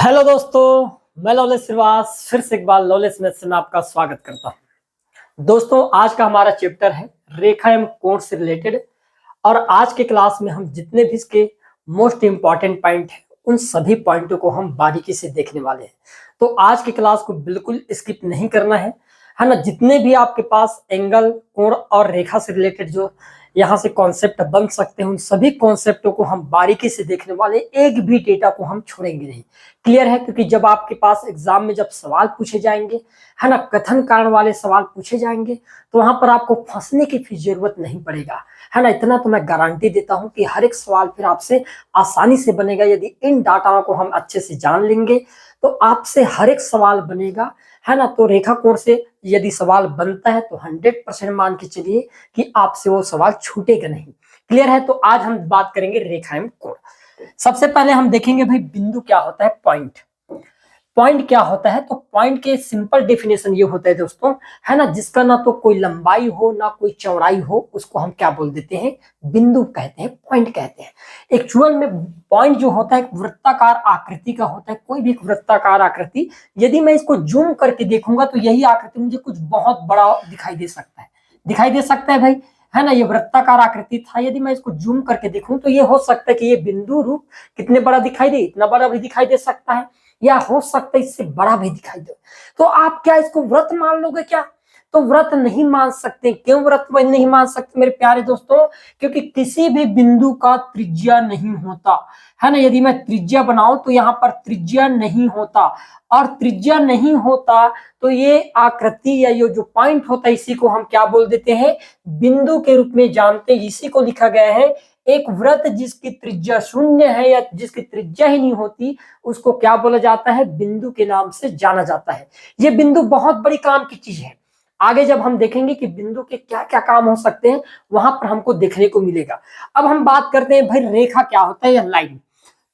Hello दोस्तों, मैं लवलेश श्रीवास फिर से एक बार लवलेश मैथ्स में आपका स्वागत करता हूं। दोस्तों, आज का हमारा चैप्टर है रेखा एवं कोण से रिलेटेड। और आज के क्लास में हम जितने भी इसके मोस्ट इंपॉर्टेंट पॉइंट हैं उन सभी पॉइंटों को हम बारीकी से देखने वाले हैं। तो आज की क्लास को बिल्कुल स्किप नहीं करना है ना। जितने भी आपके पास एंगल, कोण और रेखा से रिलेटेड जो यहाँ से कॉन्सेप्ट बन सकते हैं उन सभी कॉन्सेप्टों को हम बारीकी से देखने वाले, एक भी डेटा को हम छोड़ेंगे नहीं। क्लियर है? क्योंकि जब आपके पास एग्जाम में जब सवाल पूछे जाएंगे, है ना, कथन कारण वाले सवाल पूछे जाएंगे, तो वहां पर आपको फंसने की फिर जरूरत नहीं पड़ेगा, है ना। इतना तो मैं गारंटी देता हूं कि हर एक सवाल फिर आपसे आसानी से बनेगा। यदि इन डाटा को हम अच्छे से जान लेंगे तो आपसे हर एक सवाल बनेगा, है ना। तो रेखा कोण से यदि सवाल बनता है तो 100% मान के चलिए कि आपसे वो सवाल छूटेगा नहीं। क्लियर है? तो आज हम बात करेंगे रेखा एवं कोण। सबसे पहले हम देखेंगे भाई बिंदु क्या होता है, पॉइंट। पॉइंट क्या होता है? तो पॉइंट के सिंपल डेफिनेशन ये होता है दोस्तों, है ना, जिसका ना तो कोई लंबाई हो ना कोई चौड़ाई हो, उसको हम क्या बोल देते हैं? बिंदु कहते हैं, पॉइंट कहते हैं। एक्चुअल में पॉइंट जो होता है एक वृत्ताकार आकृति का होता है। कोई भी वृत्ताकार आकृति, यदि मैं इसको जूम करके देखूंगा तो यही आकृति मुझे कुछ बहुत बड़ा दिखाई दे सकता है। दिखाई दे सकता है भाई, है ना। ये वृत्ताकार आकृति था, यदि मैं इसको जूम करके देखूं तो ये हो सकता है कि ये बिंदु रूप कितने बड़ा दिखाई दे, इतना बड़ा भी दिखाई दे सकता है, या हो सकता है इससे बड़ा भी दिखाई दे। तो आप क्या इसको व्रत मान लोगे क्या? तो व्रत नहीं मान सकते। क्यों व्रत नहीं मान सकते मेरे प्यारे दोस्तों? क्योंकि किसी भी बिंदु का त्रिज्या नहीं होता, है ना। यदि मैं त्रिज्या बनाऊं तो यहाँ पर त्रिज्या नहीं होता, और त्रिज्या नहीं होता तो ये आकृति या ये जो पॉइंट होता है इसी को हम क्या बोल देते हैं? बिंदु के रूप में जानते हैं। इसी को लिखा गया है, एक वृत्त जिसकी त्रिज्या शून्य है या जिसकी त्रिज्या ही नहीं होती उसको क्या बोला जाता है? बिंदु के नाम से जाना जाता है। ये बिंदु बहुत बड़ी काम की चीज है। आगे जब हम देखेंगे कि बिंदु के क्या क्या काम हो सकते हैं वहां पर हमको देखने को मिलेगा। अब हम बात करते हैं भाई रेखा क्या होता है या लाइन।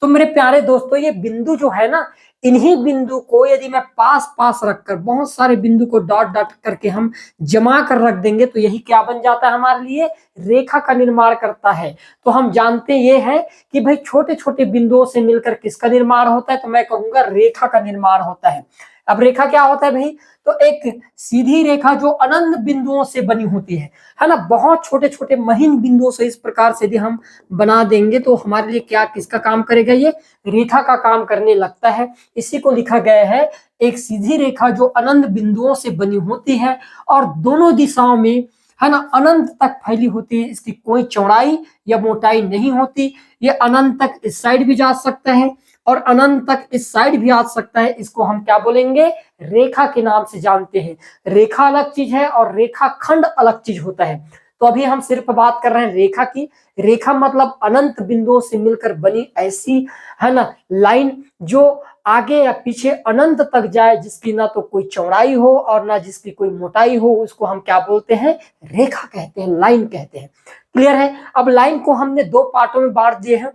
तो मेरे प्यारे दोस्तों, ये बिंदु जो है ना, इन्हीं बिंदु को यदि मैं पास पास रखकर बहुत सारे बिंदु को डॉट डॉट करके हम जमा कर रख देंगे तो यही क्या बन जाता है? हमारे लिए रेखा का निर्माण करता है। तो हम जानते ये है कि भाई छोटे छोटे बिंदुओं से मिलकर किसका निर्माण होता है? तो मैं कहूंगा रेखा का निर्माण होता है। अब रेखा क्या होता है भाई? तो एक सीधी रेखा जो अनंत बिंदुओं से बनी होती है ना। बहुत छोटे छोटे महीन बिंदुओं से इस प्रकार से यदि हम बना देंगे तो हमारे लिए क्या, किसका काम करेगा? ये रेखा का काम करने लगता है। इसी को लिखा गया है, एक सीधी रेखा जो अनंत बिंदुओं से बनी होती है और दोनों दिशाओं में, है ना, अनंत तक फैली होती है। इसकी कोई चौड़ाई या मोटाई नहीं होती। ये अनंत तक इस साइड भी जा सकता है और अनंत तक इस साइड भी आ सकता है। इसको हम क्या बोलेंगे? रेखा के नाम से जानते हैं। रेखा अलग चीज है और रेखा खंड अलग चीज होता है। तो अभी हम सिर्फ बात कर रहे हैं रेखा की। रेखा मतलब अनंत बिंदुओं से मिलकर बनी ऐसी, है ना, लाइन जो आगे या पीछे अनंत तक जाए, जिसकी ना तो कोई चौड़ाई हो और ना जिसकी कोई मोटाई हो, उसको हम क्या बोलते हैं? रेखा कहते हैं, लाइन कहते हैं। क्लियर है? अब लाइन को हमने दो पार्टों में बांट दिए हैं।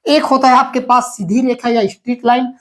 एक होता है आपके पास सीधी रेखा या स्ट्रेट लाइन,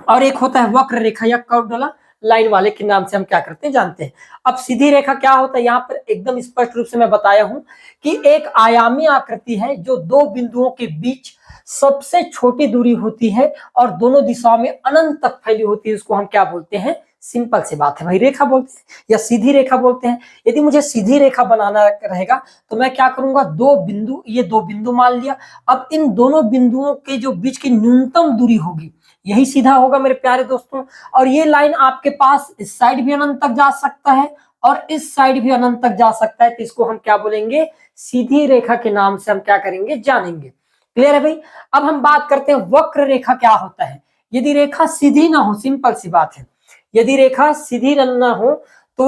और एक होता है वक्र रेखा या कर्व्ड लाइन वाले के नाम से हम क्या करते हैं जानते हैं। अब सीधी रेखा क्या होता है? यहाँ पर एकदम स्पष्ट रूप से मैं बताया हूं कि एक आयामी आकृति है जो दो बिंदुओं के बीच सबसे छोटी दूरी होती है और दोनों दिशाओं में अनंत तक फैली होती है। उसको हम क्या बोलते हैं? सिंपल सी बात है भाई, रेखा बोलते हैं या सीधी रेखा बोलते हैं। यदि मुझे सीधी रेखा बनाना रहेगा तो मैं क्या करूंगा? दो बिंदु, ये दो बिंदु मान लिया। अब इन दोनों बिंदुओं के जो बीच की न्यूनतम दूरी होगी यही सीधा होगा मेरे प्यारे दोस्तों। और ये लाइन आपके पास इस साइड भी अनंत तक जा सकता है और इस साइड भी अनंत तक जा सकता है। तो इसको हम क्या बोलेंगे? सीधी रेखा के नाम से हम क्या करेंगे? जानेंगे। क्लियर है भाई? अब हम बात करते हैं वक्र रेखा क्या होता है। यदि रेखा सीधी ना हो, सिंपल सी बात है, यदि रेखा सीधी ना हो तो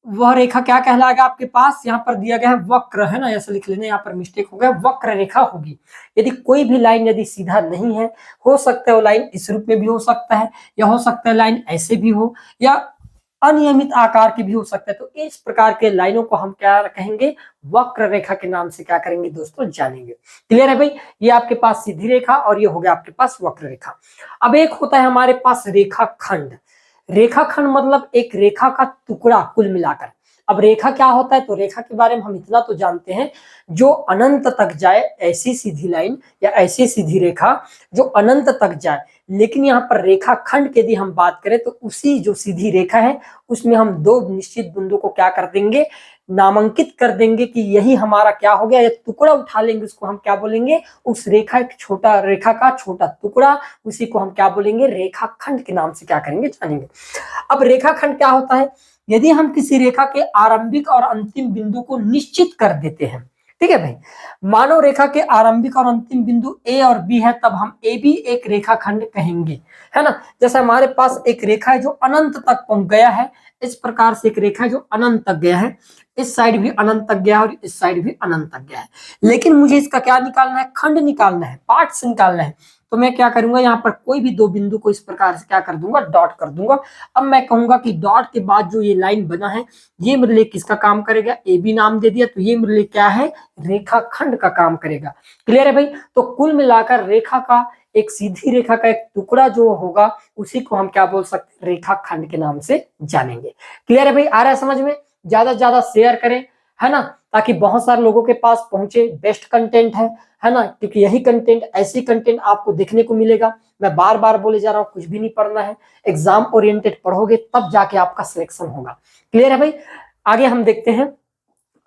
वह रेखा क्या कहलाएगा? आपके पास यहाँ पर दिया गया है वक्र, है ना, ऐसा लिख लेना, यहाँ पर मिस्टेक हो गया, वक्र रेखा होगी। यदि कोई भी लाइन यदि सीधा नहीं है, हो सकता है वो लाइन इस रूप में भी हो सकता है, या हो सकता है लाइन ऐसे भी हो, या अनियमित आकार की भी हो सकता है। तो इस प्रकार के लाइनों को हम क्या कहेंगे? वक्र रेखा के नाम से क्या करेंगे दोस्तों? जानेंगे। क्लियर है भाई? ये आपके पास सीधी रेखा और ये हो गया आपके पास वक्र रेखा। अब एक होता है हमारे पास रेखा खंड। रेखा खंड मतलब एक रेखा का टुकड़ा कुल मिलाकर। अब रेखा क्या होता है, तो रेखा के बारे में हम इतना तो जानते हैं, जो अनंत तक जाए ऐसी सीधी लाइन या ऐसी सीधी रेखा जो अनंत तक जाए। लेकिन यहाँ पर रेखा खंड की यदि हम बात करें तो उसी जो सीधी रेखा है उसमें हम दो निश्चित बिंदु को क्या कर देंगे, नामांकित कर देंगे कि यही हमारा क्या हो गया, ये टुकड़ा उठा लेंगे, उसको हम क्या बोलेंगे, उस रेखा एक छोटा रेखा का छोटा टुकड़ा, उसी को हम क्या बोलेंगे, रेखा खंड के नाम से क्या करेंगे, जानेंगे। अब रेखा खंड क्या होता है, यदि हम किसी रेखा के आरंभिक और अंतिम बिंदु को निश्चित कर देते हैं, ठीक है भाई, मानव रेखा के आरंभिक और अंतिम बिंदु ए और बी है, तब हम ए बी एक रेखा खंड कहेंगे, है ना। जैसे हमारे पास एक रेखा है जो अनंत तक पहुंच गया है, इस प्रकार से एक रेखा है जो अनंत तक गया है, इस साइड भी अनंत तक गया है और इस साइड भी अनंत तक गया है। लेकिन मुझे इसका क्या निकालना है, खंड निकालना है, पार्ट्स निकालना है। तो मैं क्या करूंगा, यहाँ पर कोई भी दो बिंदु को इस प्रकार से क्या कर दूंगा, डॉट कर दूंगा। अब मैं कहूंगा कि डॉट के बाद जो ये लाइन बना है ये मेरे लिए किसका काम करेगा, ए बी नाम दे दिया, तो ये मेरे लिए क्या है, रेखा खंड का काम करेगा। क्लियर है भाई। तो कुल मिलाकर रेखा का एक सीधी रेखा का एक टुकड़ा जो होगा उसी को हम क्या बोल सकते हैं, रेखा खंड के नाम से जानेंगे। क्लियर है भाई, आ रहा है समझ में। ज्यादा से ज्यादा शेयर करें, है ना, ताकि बहुत सारे लोगों के पास पहुंचे। बेस्ट कंटेंट है ना, क्योंकि यही कंटेंट, ऐसी कंटेंट आपको देखने को मिलेगा। मैं बार बार बोले जा रहा हूँ, कुछ भी नहीं पढ़ना है, एग्जाम ओरिएंटेड पढ़ोगे तब जाके आपका सिलेक्शन होगा। क्लियर है भाई। आगे हम देखते हैं,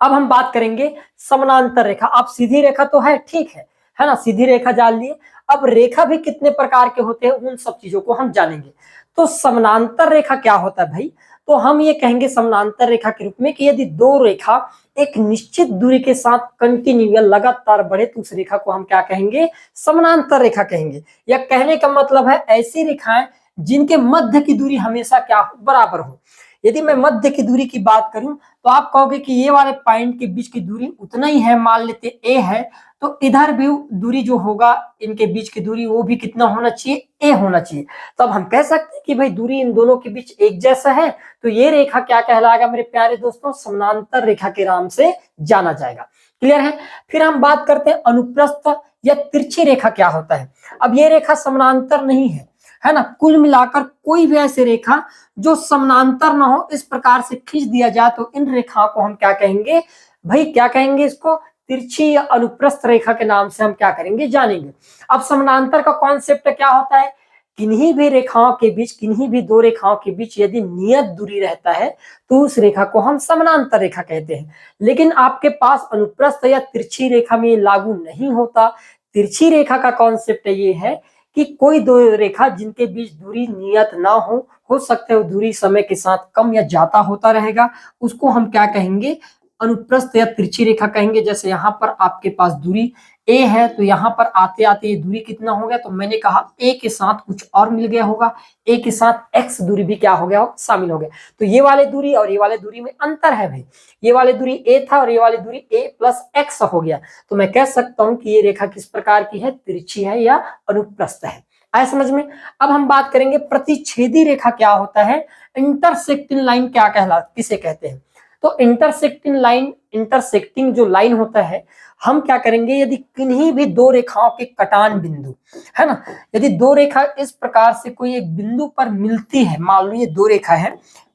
अब हम बात करेंगे समानांतर रेखा। अब सीधी रेखा तो है, ठीक है ना, सीधी रेखा जान लिए। अब रेखा भी कितने प्रकार के होते हैं उन सब चीजों को हम जानेंगे। तो समानांतर रेखा क्या होता है भाई, तो हम ये कहेंगे समानांतर रेखा के रूप में कि यदि दो रेखा एक निश्चित दूरी के साथ कंटिन्यू या लगातार बढ़े तो उस रेखा को हम क्या कहेंगे, समानांतर रेखा कहेंगे। या कहने का मतलब है ऐसी रेखाएं जिनके मध्य की दूरी हमेशा क्या हो, बराबर हो। यदि मैं मध्य की दूरी की बात करूं तो आप कहोगे कि ये वाले पॉइंट के बीच की दूरी उतना ही है, मान लेते ए है, तो इधर भी दूरी जो होगा इनके बीच की दूरी वो भी कितना होना चाहिए, ए होना चाहिए। तो अब हम कह सकते हैं कि भाई दूरी इन दोनों के बीच एक जैसा है, तो ये रेखा क्या कहलाएगा मेरे प्यारे दोस्तों, समानांतर रेखा के नाम से जाना जाएगा। क्लियर है। फिर हम बात करते हैं अनुप्रस्थ या तिरछी रेखा क्या होता है। अब ये रेखा समानांतर नहीं है ना, कुल मिलाकर कोई भी ऐसी रेखा जो समानांतर ना हो इस प्रकार से खींच दिया जाए तो इन रेखाओं को हम क्या कहेंगे भाई, क्या कहेंगे, इसको तिरछी या अनुप्रस्थ रेखा के नाम से हम क्या करेंगे, जानेंगे। अब समानांतर का कॉन्सेप्ट क्या होता है, किन्हीं भी रेखाओं के बीच, किन्हीं भी दो रेखाओं के बीच यदि नियत दूरी रहता है तो उस रेखा को हम समानांतर रेखा कहते हैं। लेकिन आपके पास अनुप्रस्थ या तिरछी रेखा में लागू नहीं होता। तिरछी रेखा का कॉन्सेप्ट ये है कि कोई दो रेखा जिनके बीच दूरी नियत ना हो सकता है वो दूरी समय के साथ कम या ज्यादा होता रहेगा, उसको हम क्या कहेंगे, अनुप्रस्थ या तिरछी रेखा कहेंगे। जैसे यहाँ पर आपके पास दूरी ए है, तो यहाँ पर आते आते ये दूरी कितना हो गया, तो मैंने कहा ए के साथ कुछ और मिल गया होगा, ए के साथ एक्स दूरी भी क्या हो गया, शामिल हो गया। तो ये वाले दूरी और ये वाले दूरी में अंतर है भाई, ये वाले दूरी ए था और ये वाली दूरी ए प्लस एक्स हो गया। तो मैं कह सकता हूं कि ये रेखा किस प्रकार की है, तिरछी है या अनुप्रस्थ है। आए समझ में। अब हम बात करेंगे प्रतिच्छेदी रेखा क्या होता है, इंटरसेक्टिंग लाइन क्या किसे कहते हैं। तो इंटरसेक्टिंग लाइन, इंटरसेक्टिंग जो लाइन होता है, हम क्या करेंगे, यदि किन्हीं भी दो रेखाओं के कटान बिंदु, है ना, यदि दो रेखा इस प्रकार से कोई एक बिंदु पर मिलती है, मान लो ये दो रेखा है,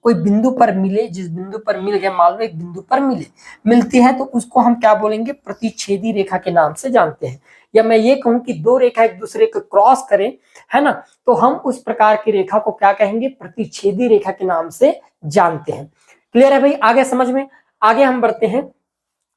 कोई बिंदु पर मिले, जिस बिंदु पर मिल गए, मान लो एक बिंदु पर मिलती है, तो उसको हम क्या बोलेंगे, प्रतिच्छेदी रेखा के नाम से जानते हैं। या मैं ये कहूं कि दो रेखा एक दूसरे को क्रॉस करें, है ना, तो हम उस प्रकार की रेखा को क्या कहेंगे, प्रतिच्छेदी रेखा के नाम से जानते हैं। क्लियर है भाई, आगे समझ में। आगे हम बढ़ते हैं,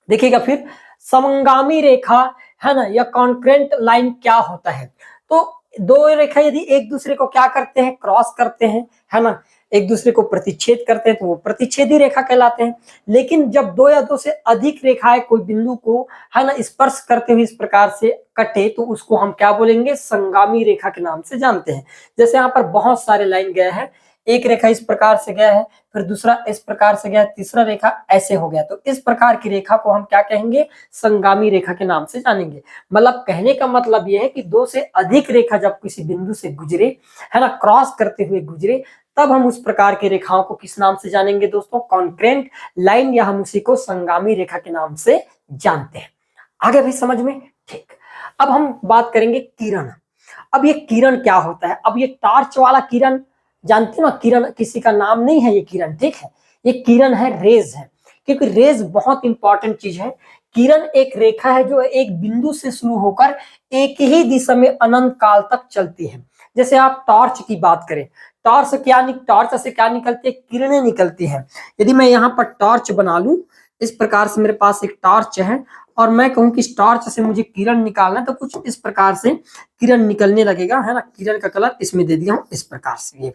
देखिएगा फिर समगामी रेखा, है ना, या कॉन्करेंट लाइन क्या होता है। तो दो रेखा यदि एक दूसरे को क्या करते हैं, क्रॉस करते हैं, है ना, एक दूसरे को प्रतिच्छेद करते हैं तो वो प्रतिच्छेदी रेखा कहलाते हैं। लेकिन जब दो या दो से अधिक रेखाएं कोई बिंदु को, है ना, स्पर्श करते हुए इस प्रकार से कटे तो उसको हम क्या बोलेंगे, संगामी रेखा के नाम से जानते हैं। जैसे यहाँ पर बहुत सारे लाइन गए हैं, एक रेखा इस प्रकार से गया है, फिर दूसरा इस प्रकार से गया, तीसरा रेखा ऐसे हो गया, तो इस प्रकार की रेखा को हम क्या कहेंगे, संगामी रेखा के नाम से जानेंगे। मतलब कहने का मतलब यह है कि दो से अधिक रेखा जब किसी बिंदु से गुजरे, है ना, क्रॉस करते हुए गुजरे, तब हम उस प्रकार की रेखाओं को किस नाम से जानेंगे दोस्तों, कॉन्करेंट लाइन, या हम उसी को संगामी रेखा के नाम से जानते हैं। आगे भी समझ में, ठीक। अब हम बात करेंगे किरण। अब ये किरण क्या होता है, अब ये टॉर्च वाला किरण जानते हो ना, किरण किसी का नाम नहीं है, ये किरण, ठीक है, ये किरण है, रेज है। क्योंकि रेज बहुत इंपॉर्टेंट चीज है। किरण एक रेखा है जो एक बिंदु से शुरू होकर एक ही दिशा में अनंत काल तक चलती है। जैसे आप टॉर्च की बात करें, टॉर्च से क्या निकलती है? किरणें निकलती हैं। यदि मैं यहाँ पर टॉर्च बना लूं, इस प्रकार से मेरे पास एक टॉर्च है और मैं कहूं कि इस टॉर्च से मुझे किरण निकालना है, तो कुछ इस प्रकार से किरण निकलने लगेगा, है ना। किरण का कलर इसमें दे दिया हूं इस प्रकार से। ये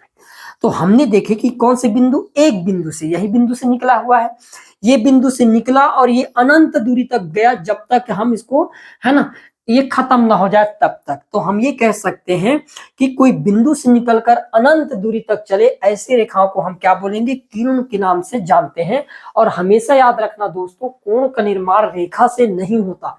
तो हमने देखे कि कौन से बिंदु, एक बिंदु से, यही बिंदु से निकला हुआ है। ये बिंदु से निकला और ये अनंत दूरी तक गया, जब तक हम इसको, है ना, ये खत्म ना हो जाए तब तक। तो हम ये कह सकते हैं कि कोई बिंदु से निकलकर अनंत दूरी तक चले, ऐसी रेखाओं को हम क्या बोलेंगे? किरण के नाम से जानते हैं। और हमेशा याद रखना दोस्तों, कोण का निर्माण रेखा से नहीं होता।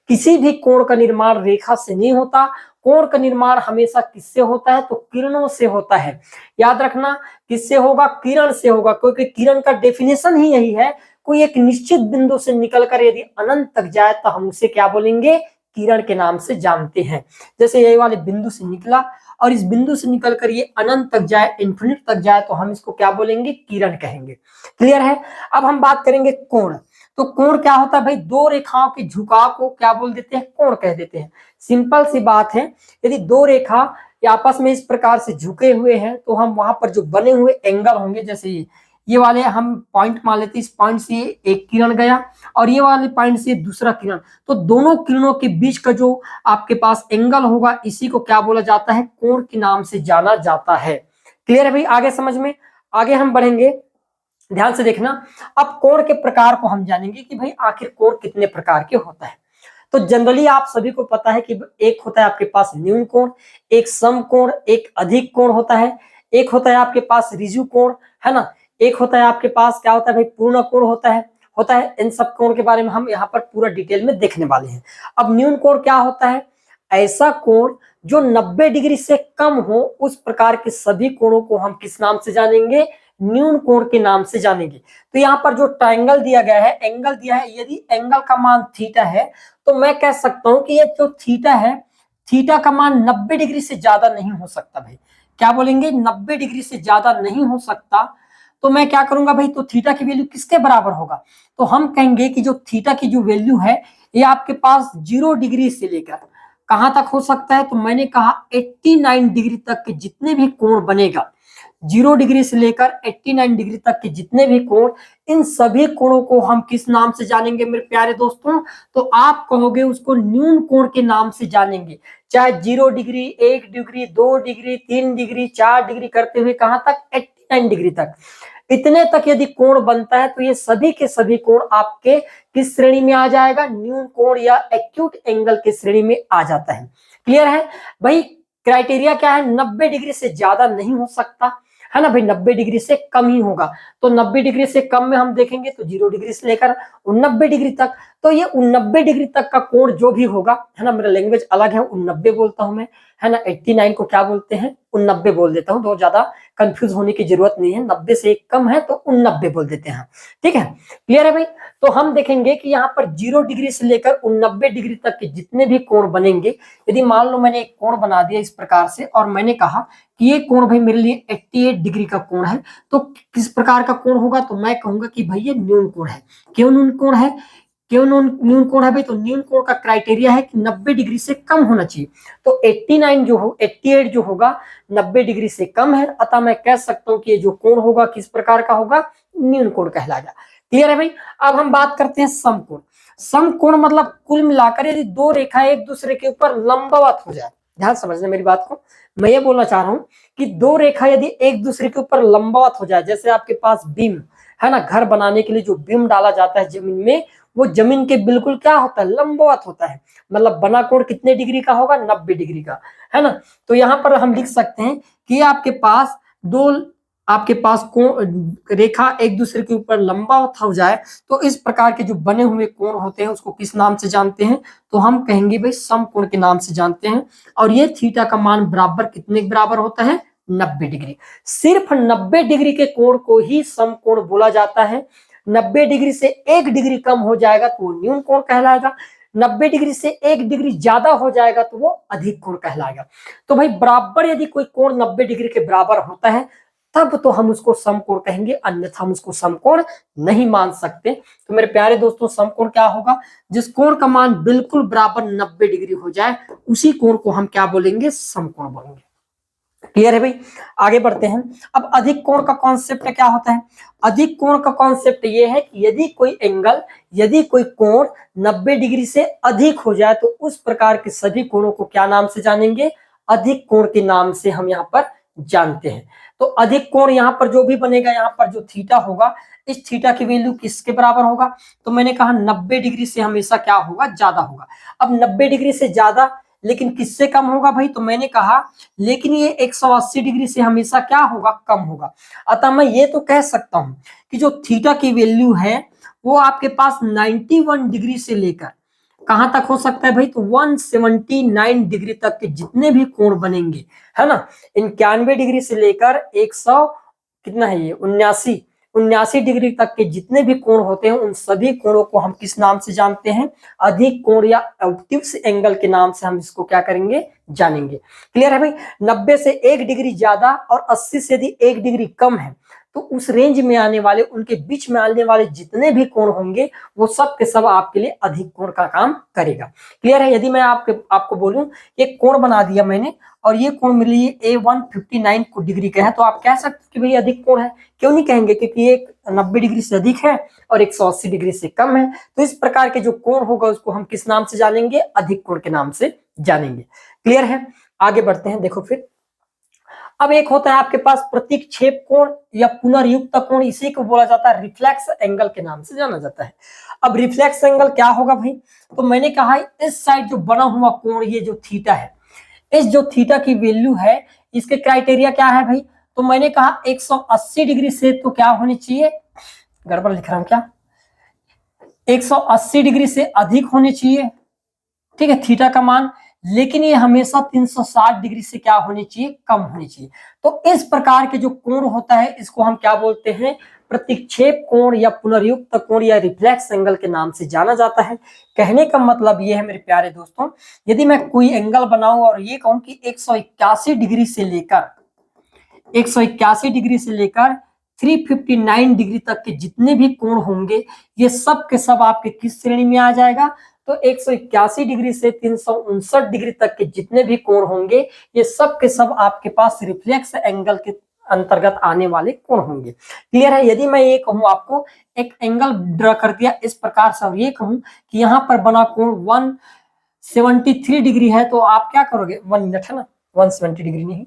किसी भी कोण का निर्माण रेखा से नहीं होता। कोण का निर्माण हमेशा किससे होता है? तो किरणों से होता है। याद रखना, किससे होगा? किरण से होगा, क्योंकि किरण का डेफिनेशन ही यही है, कोई एक निश्चित बिंदु से निकलकर यदि अनंत तक जाए तो हम उसे क्या बोलेंगे? किरण के नाम से जानते हैं। जैसे ये वाले बिंदु से निकला और इस बिंदु से निकलकर ये अनंत तक जाए, इंफिनिट तक जाए, तो हम इसको क्या बोलेंगे? किरण कहेंगे। क्लियर है? अब हम बात करेंगे कोण। तो कोण क्या होता है भाई? दो रेखाओं के झुकाव को क्या बोल देते हैं? कोण कह देते हैं। सिंपल सी बात है, यदि दो रेखा आपस में इस प्रकार से झुके हुए हैं तो हम वहां पर जो बने हुए एंगल होंगे, जैसे ये वाले हम पॉइंट मान लेते हैं, इस पॉइंट से एक किरण गया और ये वाले पॉइंट से दूसरा किरण, तो दोनों किरणों के बीच का जो आपके पास एंगल होगा, इसी को क्या बोला जाता है? कोण के नाम से जाना जाता है। क्लियर है भाई? आगे समझ में, आगे हम बढ़ेंगे, ध्यान से देखना। अब कोण के प्रकार को हम जानेंगे कि भाई आखिर कोण कितने प्रकार के होता है। तो जनरली आप सभी को पता है कि एक होता है आपके पास न्यून कोण, एक सम कोण, एक अधिक कोण होता है, एक होता है आपके पास ऋजु कोण, है ना, एक होता है आपके पास क्या होता है भाई? पूर्ण कोण होता है। इन सब कोण के बारे में हम यहाँ पर पूरा डिटेल में देखने वाले हैं। अब न्यून कोण क्या होता है? ऐसा कोण जो 90 डिग्री से कम हो, उस प्रकार के सभी कोणों को हम किस नाम से जानेंगे? न्यून कोण के नाम से जानेंगे। तो यहाँ पर जो ट्रायंगल दिया गया है, एंगल दिया है, यदि एंगल का मान थीटा है तो मैं कह सकता हूं कि ये जो थीटा है, थीटा का मान 90 डिग्री से ज्यादा नहीं हो सकता भाई। क्या बोलेंगे? 90 डिग्री से ज्यादा नहीं हो सकता। तो मैं क्या करूंगा भाई? तो थीटा की वैल्यू किसके बराबर होगा? तो हम कहेंगे कि जो थीटा की जो वैल्यू है, ये आपके पास 0 डिग्री से लेकर कहां तक हो सकता है? तो मैंने कहा 89 डिग्री तक के जितने भी कोण बनेगा, 0 डिग्री से लेकर 89 डिग्री तक के जितने भी कोण, इन सभी कोणों को हम किस नाम से जानेंगे मेरे प्यारे दोस्तों? तो आप कहोगे उसको न्यून कोण के नाम से जानेंगे। चाहे 0 degree, 1 degree, 2 degree, 3 degree, 4 degree करते हुए कहां तक? 89 डिग्री तक। इतने तक यदि कोण बनता है तो ये सभी के सभी कोण आपके किस श्रेणी में आ जाएगा? न्यून कोण या एक्यूट एंगल के श्रेणी में आ जाता है। क्लियर है भाई? क्राइटेरिया क्या है? 90 डिग्री से ज्यादा नहीं हो सकता, है ना भाई, 90 डिग्री से कम ही होगा। तो 90 डिग्री से कम में हम देखेंगे तो 0 डिग्री से लेकर 89 डिग्री तक। तो ये 89 डिग्री तक का कोण जो भी होगा, है ना, मेरा लैंग्वेज अलग है, 89 बोलता हूं मैं, है ना। 89 को क्या बोलते हैं? 89 बोल देता हूँ, तो ज्यादा कंफ्यूज होने की जरूरत नहीं है। 90 से एक कम है तो 89 बोल देते हैं। ठीक है, क्लियर है भाई? तो हम देखेंगे कि यहाँ पर 0 डिग्री से लेकर 89 डिग्री तक के जितने भी कोण बनेंगे, यदि मान लो मैंने एक कोण बना दिया इस प्रकार से और मैंने कहा कि ये कोण भाई मेरे लिए 88 डिग्री का कोण है, तो किस प्रकार का कोण होगा? तो मैं कहूंगा कि भाई ये न्यून कोण है। क्यों न्यून कोण है? क्यों न्यून कोण है भाई? तो न्यून कोण का क्राइटेरिया है कि 90 डिग्री से कम होना चाहिए। तो 88 जो होगा 90 डिग्री से कम है, अतः मैं कह सकता हूं कि ये जो कोण होगा किस प्रकार का होगा? न्यून कोण कहलाएगा। क्लियर है भाई? अब हम बात करते हैं समकोण। समकोण मतलब कुल मिलाकर यदि दो रेखाएं एक दूसरे के ऊपर लंबवत हो जाए। ध्यान समझना मेरी बात को, मैं ये बोलना चाह रहा हूं कि दो रेखा यदि एक दूसरे के ऊपर लंबवत हो जाए, जैसे आपके पास बीम है ना, घर बनाने के लिए जो बीम डाला जाता है जमीन में, वो जमीन के बिल्कुल क्या होता है? लंबवत होता है। मतलब बना कोण कितने डिग्री का होगा? 90 डिग्री का, है ना। तो यहाँ पर हम लिख सकते हैं कि आपके पास रेखा एक दूसरे के ऊपर लंबवत हो जाए, तो इस प्रकार के जो बने हुए कोण होते हैं उसको किस नाम से जानते हैं? तो हम कहेंगे भाई समकोण के नाम से जानते हैं। और ये थीटा का मान बराबर कितने के बराबर होता है? 90 डिग्री। सिर्फ 90 डिग्री के कोण को ही समकोण बोला जाता है। 90 डिग्री से 1 डिग्री कम हो जाएगा तो वो न्यून कोण कहलाएगा। 90 डिग्री से 1 डिग्री ज्यादा हो जाएगा तो वो अधिक कोण कहलाएगा। तो भाई बराबर यदि कोई कोण 90 डिग्री के बराबर होता है तब तो हम उसको समकोण कहेंगे, अन्यथा हम उसको समकोण नहीं मान सकते। तो मेरे प्यारे दोस्तों, समकोण क्या होगा? जिस कोण का मान बिल्कुल बराबर 90 डिग्री हो जाए उसी कोण को हम क्या बोलेंगे? समकोण बोलेंगे। क्लियर है भाई? आगे बढ़ते हैं। अब अधिक कोण का कॉन्सेप्ट क्या होता है? अधिक कोण का कॉन्सेप्ट ये है कि यदि कोई कोण 90 डिग्री से अधिक हो जाए तो उस प्रकार के सभी कोणों को क्या नाम से जानेंगे? अधिक कोण के नाम से हम यहाँ पर जानते हैं। तो अधिक कोण यहाँ पर जो भी बनेगा, यहाँ पर जो थीटा होगा, इस थीटा की वैल्यू किसके बराबर होगा? तो मैंने कहा 90 डिग्री से हमेशा क्या होगा? ज्यादा होगा। अब 90 डिग्री से ज्यादा लेकिन किससे कम होगा भाई? तो मैंने कहा लेकिन ये 180 डिग्री से हमेशा क्या होगा? कम होगा। अतः मैं ये तो कह सकता हूं कि जो थीटा की वैल्यू है वो आपके पास 91 डिग्री से लेकर कहां तक हो सकता है भाई? तो 179 डिग्री तक के जितने भी कोण बनेंगे, है ना, 91 डिग्री से लेकर 100 कितना है ये 79 डिग्री तक के जितने भी कोण होते हैं उन सभी कोणों को हम किस नाम से जानते हैं? अधिक कोण या ऑब्ट्यूस एंगल के नाम से हम इसको क्या करेंगे? जानेंगे। क्लियर है भाई? 90 से 1 डिग्री ज्यादा और 80 से यदि 1 डिग्री कम है तो उस रेंज में आने वाले, उनके बीच में आने वाले जितने भी कोण होंगे वो सब के सब आपके लिए अधिक कोण का काम करेगा। क्लियर है? यदि मैं आपको बोलूं एक कोण बना दिया मैंने और ये कोण मेरे लिए A159 डिग्री का है तो आप कह सकते हो कि भाई अधिक कोण है। क्यों नहीं कहेंगे? क्योंकि ये 90 डिग्री से अधिक है और 180 डिग्री से कम है। तो इस प्रकार के जो कोण होगा उसको हम किस नाम से जानेंगे? अधिक कोण के नाम से जानेंगे। क्लियर है? आगे बढ़ते हैं। देखो फिर अब एक होता है आपके पास प्रतिक्षेप कोण या पुनर्युक्त कोण, इसी को बोला जाता है रिफ्लेक्स एंगल के नाम से जाना जाता है। अब रिफ्लेक्स एंगल क्या होगा भाई? तो मैंने कहा इस साइड जो बना हुआ कोण, ये जो थीटा है, इस जो थीटा की वैल्यू है इसके क्राइटेरिया क्या है भाई? तो मैंने कहा 180 डिग्री से तो क्या होनी चाहिए? गड़बड़ लिख रहा हूं क्या? 180 डिग्री से अधिक होनी चाहिए, ठीक है, थीटा का मान। लेकिन ये हमेशा 360 डिग्री से क्या होनी चाहिए? कम होनी चाहिए। तो इस प्रकार के जो कोण होता है इसको हम क्या बोलते हैं? प्रतिक्षेप कोण या पुनर्युक्त कोण या रिफ्लेक्स एंगल के नाम से जाना जाता है। कहने का मतलब ये है मेरे प्यारे दोस्तों, यदि मैं कोई एंगल बनाऊं और ये कहूं कि 181 डिग्री से लेकर 359 डिग्री तक के जितने भी कोण होंगे ये सब के सब आपके किस श्रेणी में आ जाएगा? तो 181 डिग्री से 359 डिग्री तक के जितने भी कोण होंगे ये सब के सब आपके पास रिफ्लेक्स एंगल के अंतर्गत आने वाले कोण होंगे। क्लियर है? यदि मैं ये कहूं आपको एक एंगल ड्रा कर दिया इस प्रकार से और ये कहूं कि यहाँ पर बना कोण 173 डिग्री है तो आप क्या करोगे? 1 मिनट है ना, 170 डिग्री नहीं,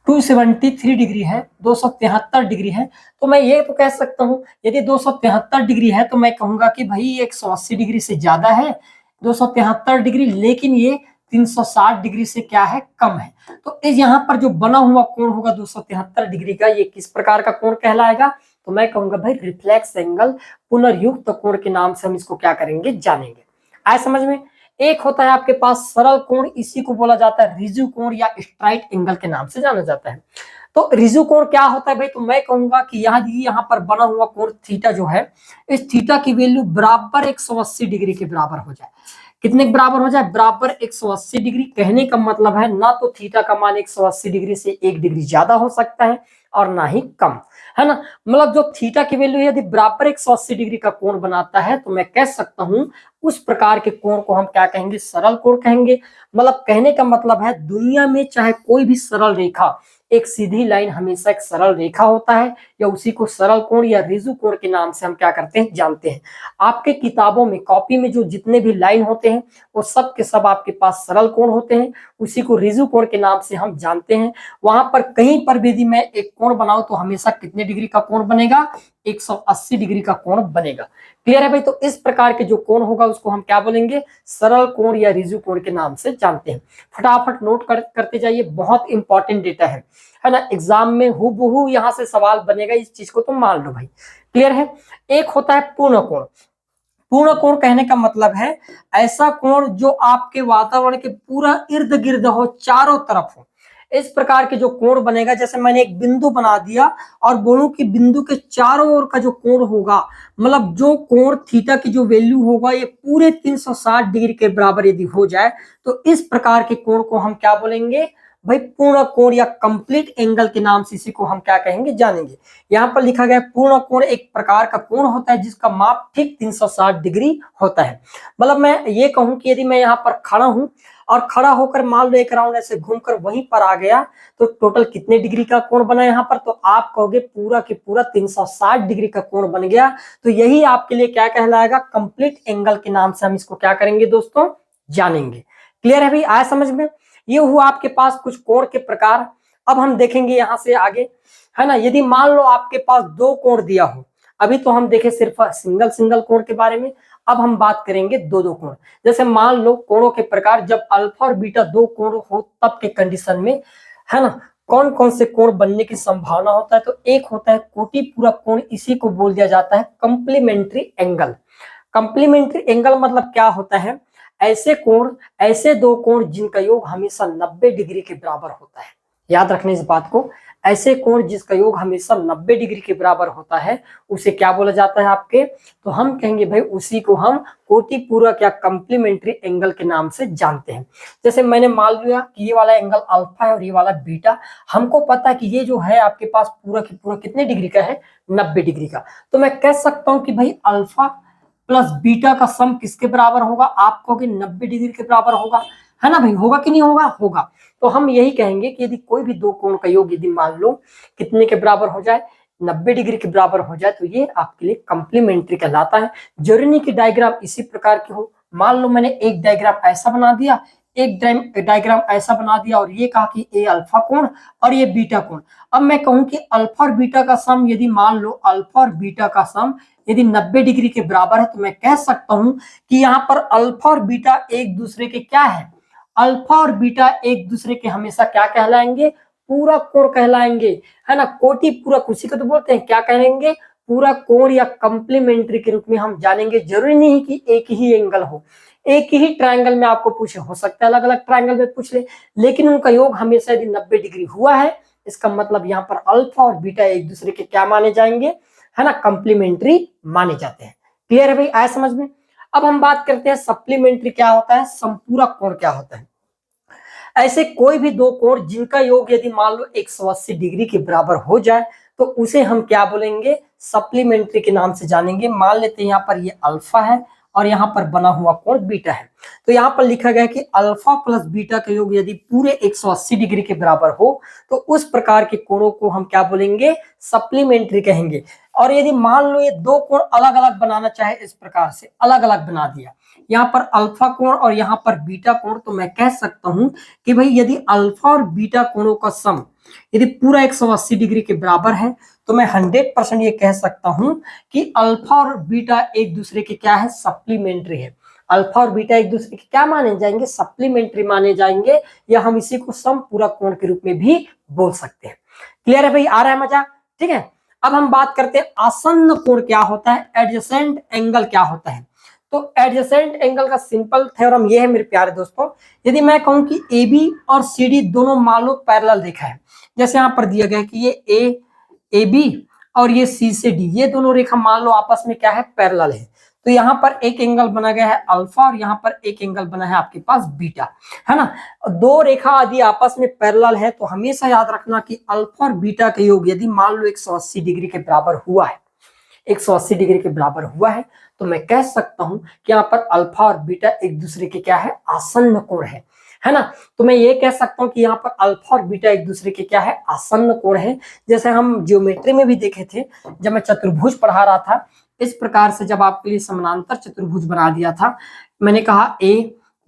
273 डिग्री है, 273 डिग्री है। तो मैं ये तो कह सकता हूं यदि 273 डिग्री है तो मैं कहूंगा कि भाई 180 डिग्री से ज्यादा है 273 डिग्री, लेकिन ये 360 डिग्री से क्या है? कम है। तो इस यहाँ पर जो बना हुआ कोण होगा 273 डिग्री का, ये किस प्रकार का कोण कहलाएगा? तो मैं कहूंगा भाई रिफ्लेक्स एंगल, पुनर्युक्त कोण के नाम से हम इसको क्या करेंगे? जानेंगे। आए समझ में? एक होता है आपके पास सरल कोण, इसी को बोला जाता है रिजु कोण या स्ट्राइट एंगल के नाम से जाना जाता है। तो रिजु कोण क्या होता है भाई? तो मैं कहूंगा कि यहाँ पर बना हुआ कोण थीटा जो है, इस थीटा की वैल्यू बराबर 180 डिग्री के बराबर हो जाए। कितने के बराबर हो जाए? बराबर 180 डिग्री। कहने का मतलब है ना तो थीटा का मान 180 डिग्री से 1 डिग्री ज्यादा हो सकता है और ना ही कम, है ना। मतलब जो थीटा की वैल्यू यदि बराबर 180 डिग्री का कोण बनाता है तो मैं कह सकता हूं उस प्रकार के कोण को हम क्या कहेंगे? सरल कोण कहेंगे। मतलब कहने का मतलब है दुनिया में चाहे कोई भी सरल रेखा, एक सीधी लाइन हमेशा एक सरल रेखा होता है या उसी को सरल कोण या रिजु कोण के नाम से हम क्या करते हैं? जानते हैं। आपके किताबों में, कॉपी में जो जितने भी लाइन होते हैं वो सब के सब आपके पास सरल कोण होते हैं, उसी को रिजु कोण के नाम से हम जानते हैं। वहां पर कहीं पर भी यदि मैं एक कोण बनाऊं तो हमेशा कितने डिग्री का कोण बनेगा? 180 डिग्री का कोण बनेगा। क्लियर है भाई? तो इस प्रकार के जो कोण होगा उसको हम क्या बोलेंगे? सरल कोण या रिजु कोण के नाम से जानते हैं। फटाफट नोट करते जाइए, बहुत इंपॉर्टेंट डेटा है ना। एग्जाम में हूबहू यहां से सवाल बनेगा, इस चीज को तुम मान लो भाई। क्लियर है? एक होता है पूर्ण कोण। पूर्ण कोण कहने का मतलब है ऐसा कोण जो आपके वातावरण के पूरा इर्द गिर्द हो, चारों तरफ हो। इस प्रकार के जो कोण बनेगा, जैसे मैंने एक बिंदु बना दिया और बोलूं कि बिंदु के चारों ओर का जो कोण होगा, मतलब जो कोण थीटा की जो वैल्यू होगा ये पूरे 360 डिग्री के बराबर यदि हो जाए तो इस प्रकार के कोण को हम क्या बोलेंगे भाई, पूर्ण कोण या कंप्लीट एंगल के नाम से इसी को हम क्या कहेंगे जानेंगे। यहाँ पर लिखा गया पूर्ण कोण एक प्रकार का कोण होता है जिसका माप ठीक 360 डिग्री होता है। मतलब मैं ये कहूं कि यदि मैं यहाँ पर खड़ा हूं और खड़ा होकर मान लो एक राउंड ऐसे घूमकर वहीं पर आ गया तो टोटल कितने डिग्री का कोण बना यहाँ पर, तो आप कहोगे पूरा के पूरा 360 डिग्री का कोण बन गया। तो यही आपके लिए क्या कहलाएगा, कंप्लीट एंगल के नाम से हम इसको क्या करेंगे दोस्तों, जानेंगे। क्लियर है भाई, आया समझ में। ये हुआ आपके पास कुछ कोण के प्रकार। अब हम देखेंगे यहां से आगे, है ना। यदि मान लो आपके पास दो कोण दिया हो, अभी तो हम देखे सिर्फ सिंगल सिंगल कोण के बारे में, अब हम बात करेंगे दो दो कोण। जैसे मान लो कोणों के प्रकार, जब अल्फा और बीटा दो कोण हो तब के कंडीशन में, है ना, कौन कौन से कोण बनने की संभावना होता है, तो एक होता है कोटि पूरक कोण, इसी को बोल दिया जाता है कंप्लीमेंट्री एंगल। कंप्लीमेंट्री एंगल मतलब क्या होता है, ऐसे कोण, ऐसे दो कोण जिनका योग हमेशा 90 डिग्री के बराबर होता है। याद रखने इस बात को, ऐसे कोण जिसका योग हमेशा 90 डिग्री के बराबर होता है उसे क्या बोला जाता है आपके, तो हम कहेंगे भाई उसी को हम कोटि पूरक या कंप्लीमेंट्री एंगल के नाम से जानते हैं। जैसे मैंने मान लिया कि ये वाला एंगल अल्फा है और ये वाला बीटा, हमको पता है कि ये जो है आपके पास पूरा की पूरा कितने डिग्री का है, 90 डिग्री का। तो मैं कह सकता हूं कि भाई अल्फा प्लस बीटा का सम किसके बराबर होगा, आप कहोगे 90 डिग्री के बराबर होगा, है ना भाई, होगा कि नहीं होगा, होगा। तो हम यही कहेंगे कि यदि कोई भी दो कोण का योग यदि मान लो कितने के बराबर हो जाए, 90 डिग्री के बराबर हो जाए, तो ये आपके लिए कंप्लीमेंट्री कहलाता है। जरूरी नहीं कि डायग्राम इसी प्रकार के हो। मान लो मैंने एक डायग्राम ऐसा बना दिया, एक डायग्राम ऐसा बना दिया और ये कहा कि ये अल्फा कोण और ये बीटा कोण। अब मैं कहूं कि अल्फा और बीटा का सम, यदि मान लो अल्फा और बीटा का सम यदि 90 डिग्री के बराबर है, तो मैं कह सकता हूं कि यहाँ पर अल्फा और बीटा एक दूसरे के क्या है, अल्फा और बीटा एक दूसरे के हमेशा क्या कहलाएंगे, पूरा कोण कहलाएंगे, है ना। कोटि पूरक उसी को तो बोलते हैं, क्या कहेंगे, पूरा कोण या कंप्लीमेंट्री के रूप में हम जानेंगे। जरूरी नहीं कि एक ही एंगल हो, एक ही ट्रायंगल में आपको पूछे, हो सकता है अलग अलग ट्रायंगल में पूछ ले, लेकिन उनका योग हमेशा यदि 90 डिग्री हुआ है, इसका मतलब यहाँ पर अल्फा और बीटा एक दूसरे के क्या माने जाएंगे, है ना, कंप्लीमेंट्री माने जाते हैं। क्लियर है भाई, आया समझ में। अब हम बात करते हैं सप्लीमेंट्री क्या होता है, संपूरक कोण क्या होता है। ऐसे कोई भी दो कोण जिनका योग यदि मान लो 180 डिग्री के बराबर हो जाए तो उसे हम क्या बोलेंगे, सप्लीमेंट्री के नाम से जानेंगे। मान लेते हैं यहाँ पर ये अल्फा है और यहाँ पर बना हुआ कोण बीटा है, तो यहाँ पर लिखा गया कि अल्फा प्लस बीटा का योग यदि पूरे 180 डिग्री के बराबर हो तो उस प्रकार के कोणों को हम क्या बोलेंगे, सप्लीमेंट्री कहेंगे। और यदि मान लो ये दो कोण अलग अलग बनाना चाहे, इस प्रकार से अलग अलग बना दिया, यहाँ पर अल्फा कोण और यहाँ पर बीटा कोण, तो मैं कह सकता हूं कि भाई यदि अल्फा और बीटा कोणों का सम यदि पूरा 180 डिग्री के बराबर है तो मैं 100% ये कह सकता हूं कि अल्फा और बीटा एक दूसरे के क्या है, सप्लीमेंट्री है। अल्फा और बीटा एक दूसरे के क्या माने जाएंगे, सप्लीमेंट्री माने जाएंगे, या हम इसी को सम पूरा कोण के रूप में भी बोल सकते हैं। क्लियर है भाई, आ रहा है मजा, ठीक है। अब हम बात करते हैं आसन्न कोण क्या होता है, एडजेसेंट एंगल क्या होता है। तो एडजेसेंट एंगल का सिंपल थ्योरम ये है मेरे प्यारे दोस्तों, यदि मैं कहूं कि AB और CD दोनों मान लो पैरेलल रेखा है, जैसे यहाँ पर दिया गया कि ये AB और ये C से D, ये दोनों रेखा मान लो आपस में क्या है, पैरेलल है, तो यहाँ पर एक एंगल बना गया है अल्फा और यहाँ पर एक एंगल बना है आपके पास बीटा, है ना। दो रेखा यदि आपस में पैरेलल है तो हमेशा याद रखना कि अल्फा और बीटा का योग यदि मान लो 180 डिग्री के बराबर हुआ है, 180 डिग्री के बराबर हुआ है, तो मैं कह सकता हूं कि यहाँ पर अल्फा और बीटा एक दूसरे के क्या है, आसन्न कोण है ना। तो मैं ये कह सकता हूं कि यहाँ पर अल्फा और बीटा एक दूसरे के क्या है, आसन्न कोण है। जैसे हम ज्योमेट्री में भी देखे थे, जब मैं चतुर्भुज पढ़ा रहा था, इस प्रकार से जब आपके लिए समानांतर चतुर्भुज बना दिया था, मैंने कहा A,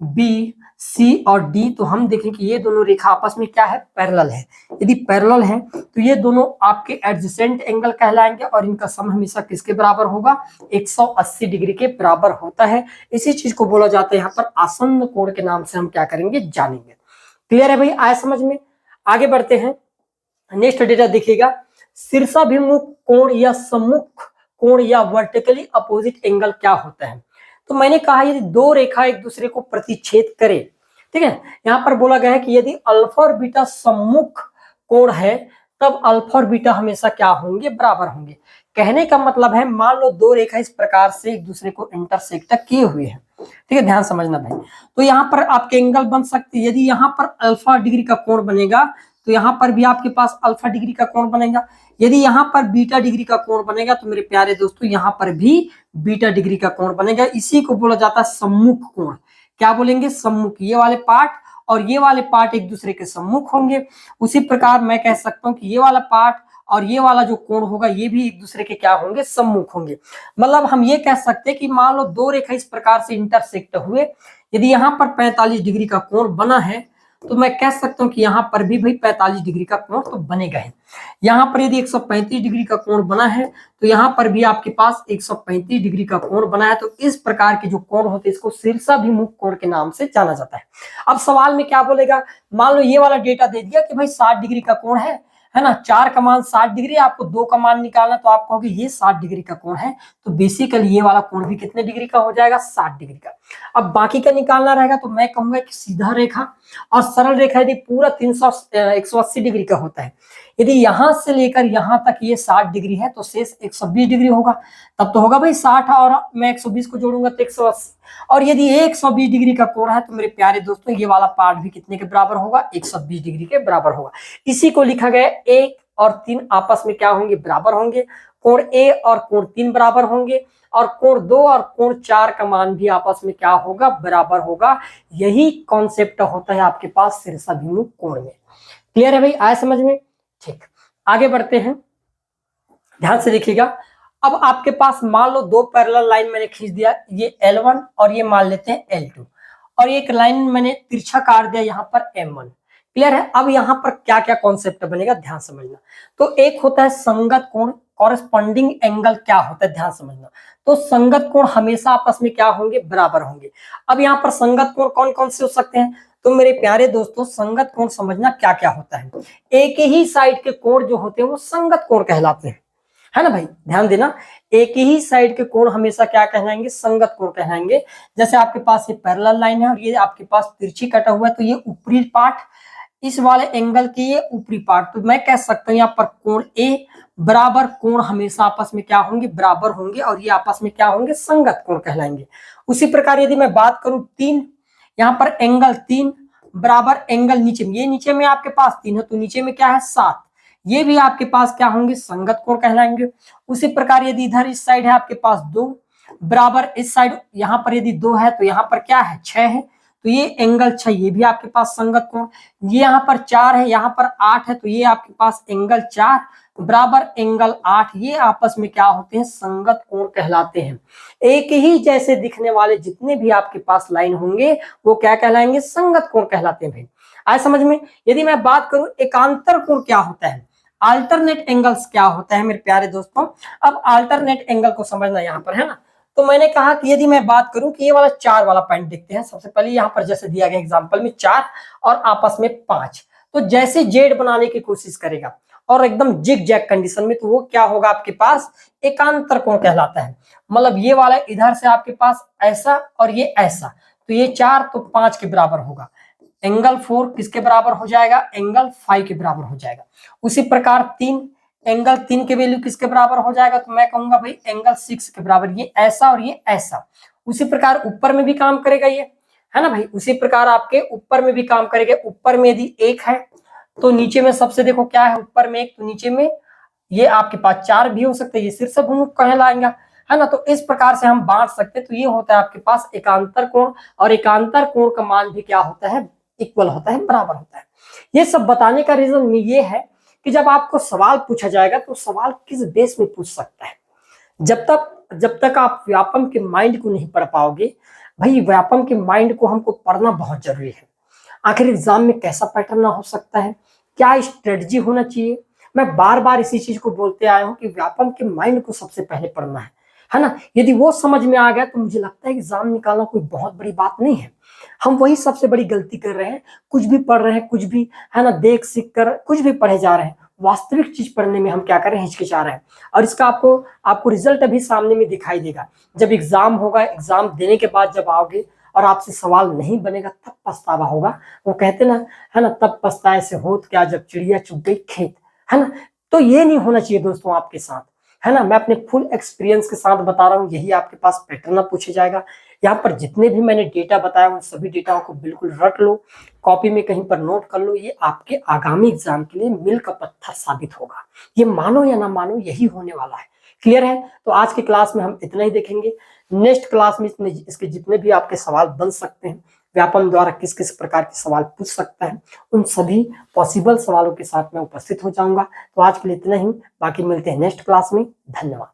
B, C और D, तो हम देखें कि ये दोनों रेखा आपस में क्या है, पैरेलल है। यदि पैरेलल है तो ये दोनों आपके एडजेसेंट एंगल कहलाएंगे और इनका सम हमेशा किसके बराबर होगा, 180 डिग्री के बराबर होता है। इसी चीज को बोला जाता है यहाँ पर आसन्न कोण के नाम से हम क्या करेंगे, जानेंगे। क्लियर है भाई, आया समझ में। आगे बढ़ते हैं, नेक्स्ट डेटा देखिएगा, शीर्षाभिमुख कोण या सम्मुख कोण या वर्टिकली अपोजिट एंगल क्या होता है। तो मैंने कहा यदि दो रेखा एक दूसरे को प्रतिच्छेद करे ठीक है। यहाँ पर बोला गया है कि यदि अल्फा और बीटा सम्मुख कोण है तब अल्फा और बीटा हमेशा क्या होंगे, बराबर होंगे। कहने का मतलब है मान लो दो रेखा इस प्रकार से एक दूसरे को इंटरसेक्ट किए हुए हैं, ठीक है, ध्यान समझना भाई। तो यहाँ पर आपके एंगल बन सकते हैं, यदि यहाँ पर अल्फा डिग्री का कोण बनेगा तो यहाँ पर भी आपके पास अल्फा डिग्री का कोण बनेगा। यदि यहाँ पर बीटा डिग्री का कोण बनेगा तो मेरे प्यारे दोस्तों यहाँ पर भी बीटा डिग्री का कोण बनेगा। इसी को बोला जाता है सम्मुख कोण। क्या बोलेंगे, सम्मुख। ये वाले पार्ट और ये वाले पार्ट एक दूसरे के सम्मुख होंगे। उसी प्रकार मैं कह सकता हूं कि ये वाला पार्ट और ये वाला जो कोण होगा ये भी एक दूसरे के क्या होंगे, सम्मुख होंगे। मतलब हम ये कह सकते हैं कि मान लो दो रेखा इस प्रकार से इंटरसेक्ट हुए, यदि यहाँ पर 45 डिग्री का कोण बना है तो मैं कह सकता हूं कि यहाँ पर भी भाई 45 डिग्री का कोण तो बनेगा है। यहाँ पर यदि 135 डिग्री का कोण बना है तो यहाँ पर भी आपके पास 135 डिग्री का कोण बना है। तो इस प्रकार के जो कोण होते हैं इसको शीर्षाभिमुख कोण के नाम से जाना जाता है। अब सवाल में क्या बोलेगा, मान लो ये वाला डेटा दे दिया कि भाई 60 डिग्री का कोण है ना, 4 का मान 60 डिग्री, आपको 2 का मान निकालना, तो आप कहोगे ये 60 डिग्री का कोण है, तो बेसिकली ये वाला कोण भी कितने डिग्री का हो जाएगा, 60 डिग्री का। अब बाकी का निकालना रहेगा तो मैं कहूंगा कि सीधा रेखा और सरल रेखा यदि पूरा 180 डिग्री का होता है, यदि यहां से लेकर यहां तक ये 60 डिग्री है तो शेष 120 डिग्री होगा। तब तो होगा भाई 60 और मैं 120 को जोड़ूंगा तो 180। और यदि 120 डिग्री का कोण है तो मेरे प्यारे दोस्तों ये वाला पार्ट भी कितने के बराबर होगा, 120 डिग्री के बराबर होगा। इसी को लिखा गया 1 और 3 आपस में क्या होंगे, बराबर होंगे। कोण ए और कोण 3 बराबर होंगे और कोण 2 और कोण 4 का मान भी आपस में क्या होगा, बराबर होगा। यही कॉन्सेप्ट होता है आपके पास शीर्षाभिमुख कोण में। क्लियर है भाई, आया समझ में? ठीक, आगे बढ़ते हैं, ध्यान से देखिएगा। अब आपके पास मान लो दो पैरेलल लाइन मैंने खींच दिया, ये L1 और ये मान लेते हैं L2, और एक लाइन मैंने तिरछा काट दिया यहाँ पर M1। क्लियर है? अब यहाँ पर क्या क्या कॉन्सेप्ट बनेगा, ध्यान समझना। तो एक होता है संगत कोण, कॉरेस्पॉन्डिंग एंगल क्या होता है, ध्यान समझना। तो संगत कोण हमेशा आपस में क्या होंगे, बराबर होंगे। अब यहाँ पर संगत कोण कौन कौन से हो सकते हैं, तो मेरे प्यारे दोस्तों संगत कोण समझना क्या क्या होता है। एक ही साइड के कोण जो होते हैं वो संगत कोण कहलाते हैं, है ना भाई, ध्यान देना। एक ही साइड के कोण हमेशा क्या कहलाएंगे, संगत कोण कहलाएंगे। जैसे आपके पास ये पैरेलल लाइन है और ये आपके पास तिरछी कटा हुआ है, तो ये ऊपरी पार्ट, इस वाले एंगल के ये ऊपरी पार्ट, तो मैं कह सकता हूँ यहाँ पर कोण ए बराबर कोण हमेशा आपस में क्या होंगे, बराबर होंगे, और ये आपस में क्या होंगे, संगत कोण कहलाएंगे। उसी प्रकार यदि मैं बात करूं 3, यहाँ पर एंगल 3 बराबर एंगल नीचे में, ये नीचे में आपके पास 3 है तो नीचे में क्या है 7, ये भी आपके पास क्या होंगे, संगत कोण कहलाएंगे। उसी प्रकार यदि इधर इस साइड है आपके पास 2 बराबर इस साइड यहाँ पर यदि 2 है तो यहाँ पर क्या है 6 है, तो ये एंगल 6, ये भी आपके पास संगत कोण। ये यहाँ पर 4 है, यहाँ पर 8 है, तो ये आपके पास एंगल 4 बराबर एंगल 8, ये आपस में क्या होते हैं, संगत कोण कहलाते हैं। एक ही जैसे दिखने वाले जितने भी आपके पास लाइन होंगे वो क्या कहलाएंगे, संगत कोण कहलाते हैं भाई। आए समझ में? यदि मैं बात करूं एकांतर कोण क्या होता है, अल्टरनेट एंगल्स क्या होता है मेरे प्यारे दोस्तों। अब अल्टरनेट एंगल को समझना यहाँ पर, है ना। तो मैंने कहा कि यदि मैं बात करूं कि ये वाला 4 वाला पॉइंट देखते हैं। सबसे पहले यहाँ पर जैसे दिया गया एग्जांपल में 4 और आपस में 5, तो जैसे जेड बनाने की कोशिश करेगा और एकदम जिग जैग कंडीशन में, तो वो क्या होगा, आपके पास एकांतर कोण कहलाता है। मतलब ये वाला इधर से आपके पास ऐसा और ये ऐसा, तो ये 4 तो 5 के बराबर होगा। एंगल 4 किसके बराबर हो जाएगा, एंगल 5 के बराबर हो जाएगा। उसी प्रकार 3, एंगल 3 के वैल्यू किसके बराबर हो जाएगा, तो मैं कहूंगा भाई एंगल 6 के बराबर, ये ऐसा और ये ऐसा। उसी प्रकार ऊपर में भी काम करेगा ये, है ना भाई। उसी प्रकार आपके ऊपर में भी काम करेगा। ऊपर में यदि 1 है तो नीचे में सबसे देखो क्या है, ऊपर में 1 तो नीचे में ये आपके पास 4 भी हो सकते हैं, ये शीर्षाभिमुख कहलाएगा, है ना। तो इस प्रकार से हम बांट सकते हैं। तो ये होता है आपके पास एकांतर कोण, और एकांतर कोण का मान भी क्या होता है, इक्वल होता है, बराबर होता है। ये सब बताने का रीजन में ये है कि जब आपको सवाल पूछा जाएगा तो सवाल किस बेस में पूछ सकता है। जब तक आप व्यापम के माइंड को नहीं पढ़ पाओगे भाई, व्यापम के माइंड को हमको पढ़ना बहुत जरूरी है। आखिर एग्जाम में कैसा पैटर्न हो सकता है, क्या स्ट्रेटजी होना चाहिए, मैं बार बार इसी चीज को बोलते आया हूं कि व्यापम के माइंड को सबसे पहले पढ़ना है ना। यदि वो समझ में आ गया तो मुझे लगता है एग्जाम निकालना कोई बहुत बड़ी बात नहीं है। हम वही सबसे बड़ी गलती कर रहे हैं, कुछ भी पढ़ रहे हैं, कुछ भी, है ना, देख सीख कर कुछ भी पढ़े जा रहे हैं, वास्तविक चीज पढ़ने में हम क्या कर रहे हैं, हिचकिचा रहे हैं। और इसका आपको रिजल्ट अभी सामने में दिखाई देगा। जब एग्जाम होगा, एग्जाम देने के बाद जब आओगे और आपसे सवाल नहीं बनेगा तब पछतावा होगा। वो कहते ना, है ना, तब पछताए से होत क्या जब चिड़िया चुग गई खेत, है ना। तो ये नहीं होना चाहिए दोस्तों आपके साथ, है ना। मैं अपने फुल एक्सपीरियंस के साथ बता रहा हूँ, यही आपके पास पैटर्न अब पूछा जाएगा। यहाँ पर जितने भी मैंने डेटा बताया उन सभी डेटाओं को बिल्कुल रट लो, कॉपी में कहीं पर नोट कर लो। ये आपके आगामी एग्जाम के लिए मील का पत्थर साबित होगा। ये मानो या ना मानो यही होने वाला है। क्लियर है? तो आज की क्लास में हम इतना ही देखेंगे। नेक्स्ट क्लास में इसके जितने भी आपके सवाल बन सकते हैं, व्यापम द्वारा किस किस प्रकार के सवाल पूछ सकता है, उन सभी पॉसिबल सवालों के साथ मैं उपस्थित हो जाऊंगा। तो आज के लिए इतना ही, बाकी मिलते हैं नेक्स्ट क्लास में। धन्यवाद।